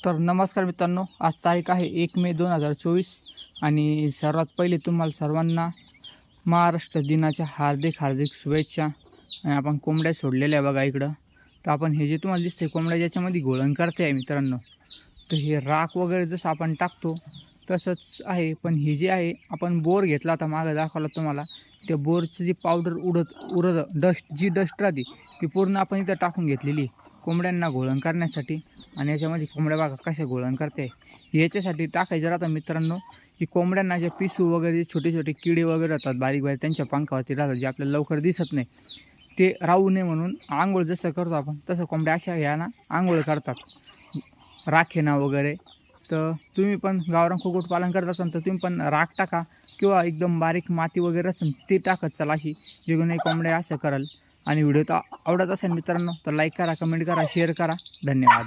तर नमस्कार मित्रांनो, आज तारीख आहे 1 मे 2024 आणि सर्वात पहिले तुम्हाला सर्वांना महाराष्ट्र दिनाच्या हार्दिक हार्दिक शुभेच्छा. आणि आपण कोंबड्या सोडलेल्या आहे बघा इकडं. तर आपण हे जे तुम्हाला दिसते कोंबड्या ज्याच्यामध्ये घोळण करते आहे मित्रांनो, तर हे राख वगैरे जसं आपण टाकतो तसंच आहे. पण हे जे आहे आपण बोर घेतला आता मागं दाखवला तुम्हाला, त्या बोरचं जी पावडर उरत डस्ट राहते ती पूर्ण आपण इथं टाकून घेतलेली कोंबड्यांना घोळण करण्यासाठी. आणि याच्यामध्ये कोंबड्या बघा कशा घोळण करते. याच्यासाठी टाकायचं राहतं मित्रांनो की कोंबड्यांना जे पिसू वगैरे छोटे छोटे किडे वगैरे राहतात बारीक बारीक त्यांच्या पंखावरती राहतात, जे आपल्याला लवकर दिसत नाही, ते राहू नये म्हणून आंघोळ जसं करतो आपण तसं कोंबड्या अशा ह्या ना आंघोळ करतात राखेना वगैरे. तर तुम्ही पण गावरान कुक्कुटपालन करत असाल तर तुम्ही पण राख टाका किंवा एकदम बारीक माती वगैरे असेल ते टाकत चला, अशी जेणेकरून कोंबड्या असं कराल. आणि व्हिडिओ तर आवडत असेल मित्रांनो तर लाईक करा, कमेंट करा, शेअर करा. धन्यवाद.